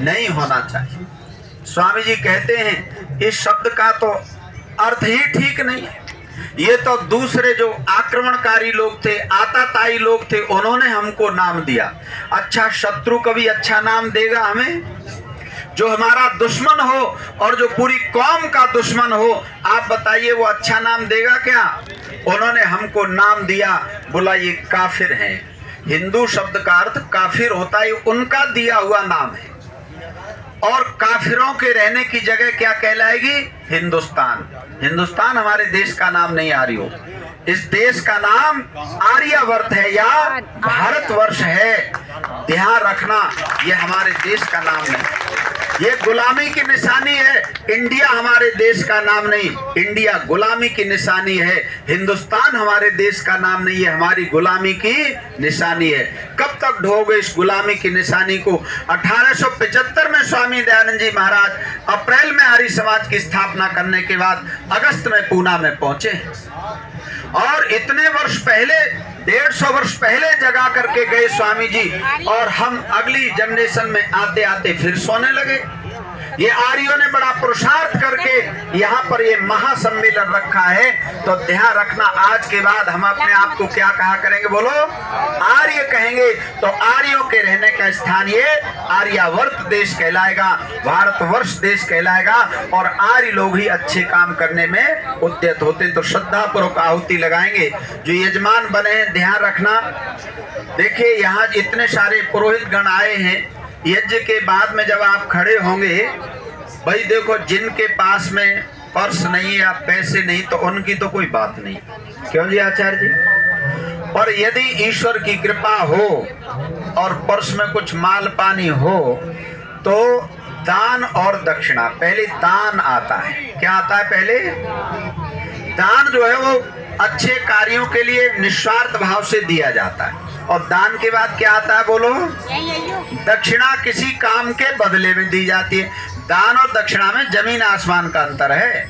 नहीं होना चाहिए। स्वामी जी कहते हैं इस शब्द का तो अर्थ ही ठीक नहीं है। ये तो दूसरे जो आक्रमणकारी लोग थे, आताताई लोग थे, उन्होंने हमको नाम दिया। अच्छा, शत्रु कभी अच्छा नाम देगा हमें? जो हमारा दुश्मन हो और जो पूरी कौम का दुश्मन हो, आप बताइए वो अच्छा नाम देगा क्या? उन्होंने हमको नाम दिया, बोला ये काफिर हैं। हिंदू शब्द का अर्थ काफिर होता है, उनका दिया हुआ नाम है। और काफिरों के रहने की जगह क्या कहलाएगी? हिंदुस्तान। हिंदुस्तान हमारे देश का नाम नहीं आर्यो। इस देश का नाम आर्यावर्त है या भारतवर्ष है। ध्यान रखना, ये हमारे देश का नाम नहीं, ये गुलामी की निशानी है। इंडिया हमारे देश का नाम नहीं, इंडिया गुलामी की निशानी है। हिंदुस्तान हमारे देश का नाम नहीं है, हमारी गुलामी की निशानी है। कब तक ढोगे इस गुलामी की निशानी को? 1875 में स्वामी दयानंद जी महाराज अप्रैल में आर्य समाज की स्थापना करने के बाद अगस्त में पूना में पहुंचे और इतने वर्ष पहले, 150 वर्ष पहले जगा करके गए स्वामी जी, और हम अगली जनरेशन में आते आते फिर सोने लगे। ये आर्यों ने बड़ा पुरुषार्थ करके यहाँ पर ये महासम्मेलन रखा है। तो ध्यान रखना, आज के बाद हम अपने आप को क्या कहा करेंगे? बोलो, आर्य कहेंगे। तो आर्यों के रहने का स्थान ये आर्यावर्त देश कहलाएगा, भारतवर्ष देश कहलाएगा। और आर्य लोग ही अच्छे काम करने में उद्यत होते। तो श्रद्धा पूर्वक आहुति लगाएंगे। जो यजमान बने हैं, ध्यान रखना। देखिए, यहाँ इतने सारे पुरोहित गण आए हैं। यज्ञ के बाद में जब आप खड़े होंगे, भाई देखो, जिनके पास में पर्स नहीं या पैसे नहीं, तो उनकी तो कोई बात नहीं। क्यों जी आचार्य जी? और यदि ईश्वर की कृपा हो और पर्स में कुछ माल पानी हो, तो दान और दक्षिणा, पहले दान आता है। क्या आता है? पहले दान जो है वो अच्छे कार्यों के लिए निस्वार्थ भाव से दिया जाता है। और दान के बाद क्या आता है? बोलो, दक्षिणा किसी काम के बदले में दी जाती है। दान और दक्षिणा में जमीन आसमान का अंतर है।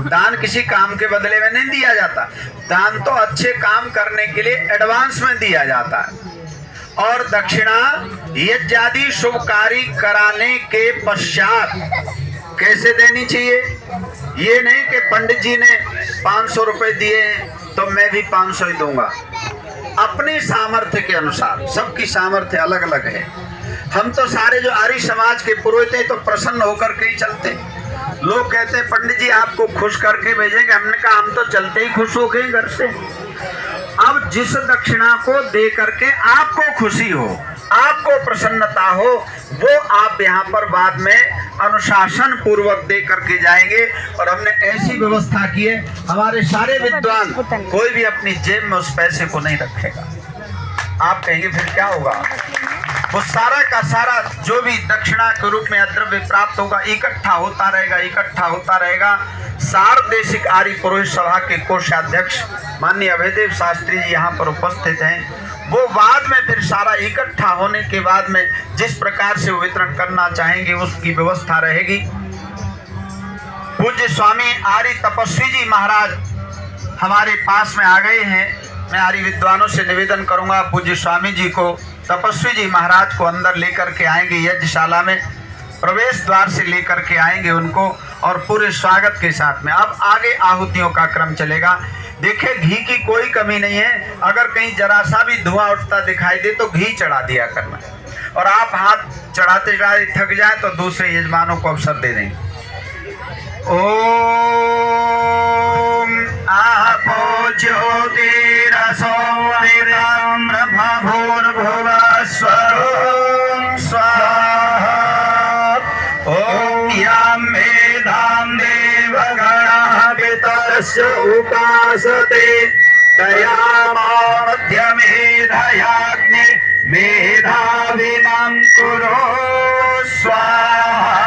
दान किसी काम के बदले में नहीं दिया जाता। दान तो अच्छे काम करने के लिए एडवांस में दिया जाता है। और दक्षिणा यज्ञ आदि शुभ कार्य कराने के पश्चात कैसे देनी चाहिए? ये नहीं कि पंडित जी ने 500 रुपए दिए तो मैं भी 500 ही दूंगा। अपनी सामर्थ्य के अनुसार, सबकी सामर्थ्य अलग अलग है। हम तो सारे जो आर्य समाज के पुरोहित हैं तो प्रसन्न होकर के ही चलते। लोग कहते हैं पंडित जी आपको खुश करके भेजेंगे। हमने कहा हम तो चलते ही खुश हो गए घर से। अब जिस दक्षिणा को दे करके आपको खुशी हो, आपको प्रसन्नता हो, वो आप यहाँ पर बाद में अनुशासन पूर्वक दे करके जाएंगे। और हमने ऐसी व्यवस्था की है, हमारे सारे विद्वान कोई भी अपनी जेब में उस पैसे को नहीं रखेगा। आप कहेंगे फिर क्या होगा? वो सारा का सारा जो भी दक्षिणा के रूप में द्रव्य प्राप्त होगा, इकट्ठा होता रहेगा, इकट्ठा होता रहेगा। सार्वदेशिक आर्य पुरोहित सभा के कोषाध्यक्ष माननीय अभयदेव शास्त्री जी यहाँ पर उपस्थित हैं। वो बाद में फिर सारा इकट्ठा होने के बाद में जिस प्रकार से वितरण करना चाहेंगे उसकी व्यवस्था रहेगी। पूज्य स्वामी आर्य तपस्वी जी महाराज हमारे पास में आ गए हैं। मैं आर्य विद्वानों से निवेदन करूंगा, पूज्य स्वामी जी को, तपस्वी जी महाराज को अंदर लेकर के आएंगे। यज्ञशाला में प्रवेश द्वार से लेकर के आएंगे उनको, और पूरे स्वागत के साथ में अब आगे आहुतियों का क्रम चलेगा। देखिए, घी की कोई कमी नहीं है। अगर कहीं जरा सा भी धुआं उठता दिखाई दे तो घी चढ़ा दिया करना, और आप हाथ चढ़ाते चढ़ाते थक जाए तो दूसरे यजमानों को अवसर दे देंगे। ओम आपो ज्योतिरसोऽमृतं ब्रह्मभूर्भुवस्वः स्वाहा। ओम यां मेधां देवगणाः पितरस्य उपासते तयामाध्यमेधयाग्ने मेधाविनां कुरु स्वाहा।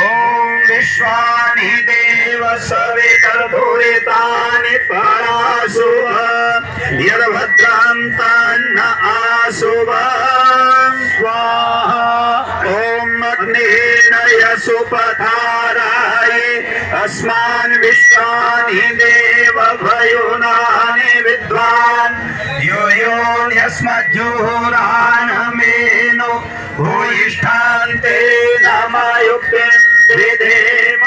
ओम विश्वानि देव सवितर्भुरितानि पराशुव यद्भद्रां तान्न आशुव स्वाहा। ओम अग्नेन यसुपधाराय अस्मान् विश्वानि देव भयोनानि विद्वान् यो यो यस्मज्जुहोरानमेनो भूयिष्ठा शांते नामायुक्तिं विधेम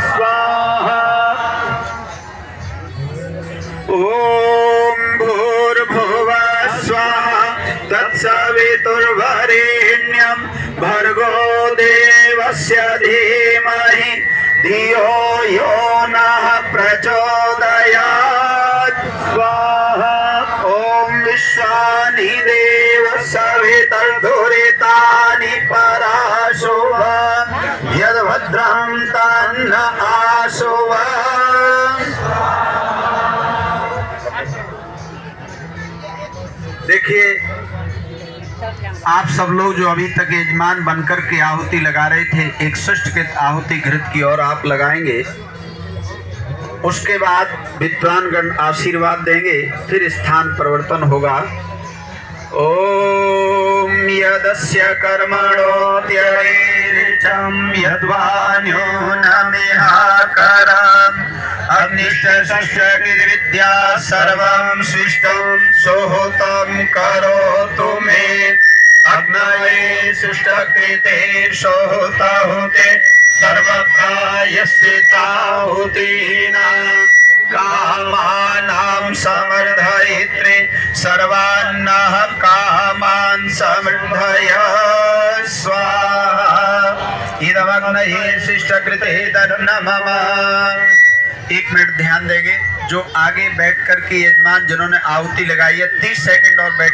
स्वाहा। ओम भूर्भुवः स्वाहा तत्सवितुर्वरेण्यं भर्गो देवस्य धीमहि धियो यो नः प्रचोदयात् स्वाहा। ओम विश्वानि देव सवितर्धुरितानि पराशुभ यद्भद्रं तन्न आशुभ। देखिए आप सब लोग जो अभी तक यजमान बनकर के आहुति लगा रहे थे, एक षष्ठकृत आहुति घृत की ओर आप लगाएंगे। उसके बाद विद्वानगण आशीर्वाद देंगे, फिर स्थान परिवर्तन होगा। ओम यदस्य कर्मणोऽत्यैरिचं यद्वान्यो न मेहाकरम् अग्निश्च षष्ठकृद्विद्या सर्वं सृष्टं सोहतं करोतु मे अग्नये सृष्टकृते सोहताहुते सर्वप्रायश्चित्ताहुतीनां कामानां समर्धयित्रे सर्वान्नः कामान् समृद्धय स्वाहा। इदमग्नये सृष्टकृते तन्नमः। 1 मिनट ध्यान देंगे। जो आगे बैठ कर के यजमान जिन्होंने आहुति लगाई है 30 सेकंड और बैठ